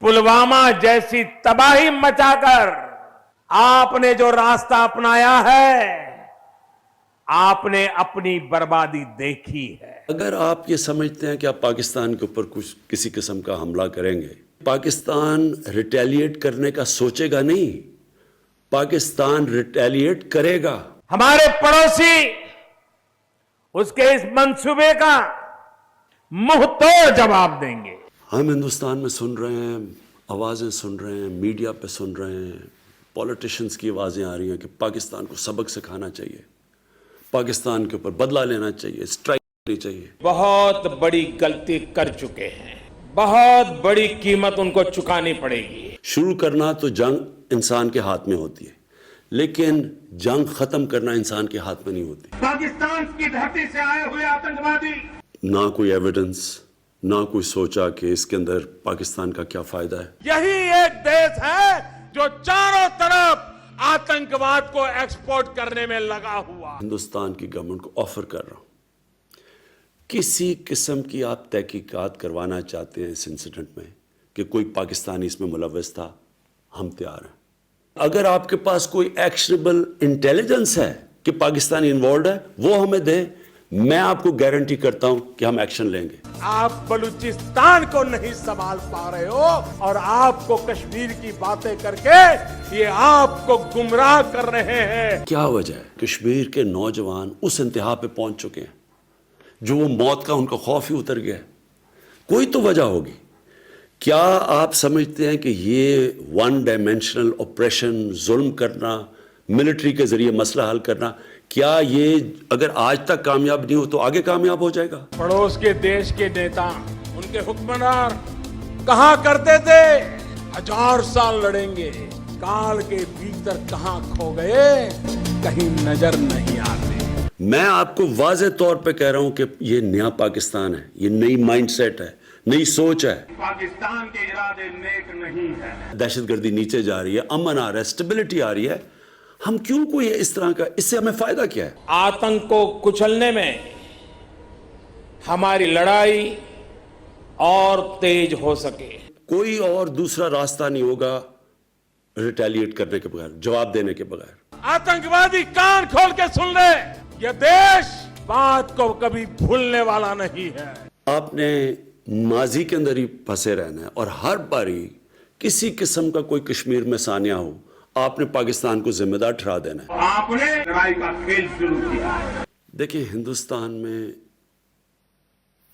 पुलवामा जैसी तबाही मचाकर आपने जो रास्ता अपनाया है, आपने अपनी बर्बादी देखी है। अगर आप ये समझते हैं कि आप पाकिस्तान के ऊपर कुछ किसी किस्म का हमला करेंगे, पाकिस्तान रिटेलिएट करने का सोचेगा नहीं, पाकिस्तान रिटेलिएट करेगा। हमारे पड़ोसी उसके इस मंसूबे का मुंह तोड़ जवाब देंगे। हम हिंदुस्तान में सुन रहे हैं, आवाज़ें सुन रहे हैं, मीडिया पे सुन रहे हैं, पॉलिटिशियंस की आवाज़ें आ रही हैं कि पाकिस्तान को सबक सिखाना चाहिए, पाकिस्तान के ऊपर बदला लेना चाहिए, स्ट्राइक करनी चाहिए। बहुत बड़ी गलती कर चुके हैं, बहुत बड़ी कीमत उनको चुकानी पड़ेगी। शुरू करना तो जंग इंसान के हाथ में होती है, लेकिन जंग ख़त्म करना इंसान के हाथ में नहीं होती। पाकिस्तान की धरती से आए हुए आतंकवादी, ना कोई एविडेंस, ना कोई सोचा कि इसके अंदर पाकिस्तान का क्या फ़ायदा है। यही एक देश है जो चारों तरफ आतंकवाद को एक्सपोर्ट करने में लगा हुआ। हिंदुस्तान की गवर्नमेंट को ऑफर कर रहा हूं, किसी किस्म की आप तहकीकात करवाना चाहते हैं इस इंसिडेंट में कि कोई पाकिस्तानी इसमें मुलव्वस था, हम तैयार हैं। अगर आपके पास कोई एक्शनेबल इंटेलिजेंस है कि पाकिस्तानी इन्वॉल्व है, वो हमें दे, मैं आपको गारंटी करता हूं कि हम एक्शन लेंगे। आप बलूचिस्तान को नहीं संभाल पा रहे हो और आपको कश्मीर की बातें करके ये आपको गुमराह कर रहे हैं। क्या वजह है? कश्मीर के नौजवान उस इंतहा पे पहुंच चुके हैं जो वो मौत का उनका खौफ ही उतर गया है। कोई तो वजह होगी। क्या आप समझते हैं कि ये वन डायमेंशनल ऑपरेशन, जुल्म करना, मिलिट्री के जरिए मसला हल करना, क्या ये अगर आज तक कामयाब नहीं हो तो आगे कामयाब हो जाएगा? पड़ोस के देश के नेता, उनके हुक्मरान कहा करते थे 1000 साल लड़ेंगे, काल के भीतर कहां खो गए, कहीं नजर नहीं आते। मैं आपको वाज़े तौर पे कह रहा हूं कि ये नया पाकिस्तान है, ये नई माइंडसेट है, नई सोच है। पाकिस्तान के इरादे नेक नहीं है। दहशतगर्दी नीचे जा रही है, अमन आ रहा है, स्टेबिलिटी आ रही है। हम क्यों कोई इस तरह का, इससे हमें फायदा क्या है? आतंक को कुचलने में हमारी लड़ाई और तेज हो सके। कोई और दूसरा रास्ता नहीं होगा रिटेलिएट करने के बगैर, जवाब देने के बगैर। आतंकवादी कान खोल के सुन ले, यह देश बात को कभी भूलने वाला नहीं है। आपने माजी के अंदर ही फंसे रहना है और हर बारी किसी किस्म का कोई कश्मीर में सानिया हो, आपने पाकिस्तान को जिम्मेदार ठहरा देना है। आपने लड़ाई का खेल शुरू किया है। देखिए, हिंदुस्तान में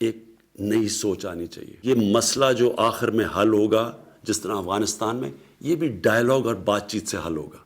एक नई सोच आनी चाहिए। ये मसला जो आखिर में हल होगा, जिस तरह अफगानिस्तान में, ये भी डायलॉग और बातचीत से हल होगा।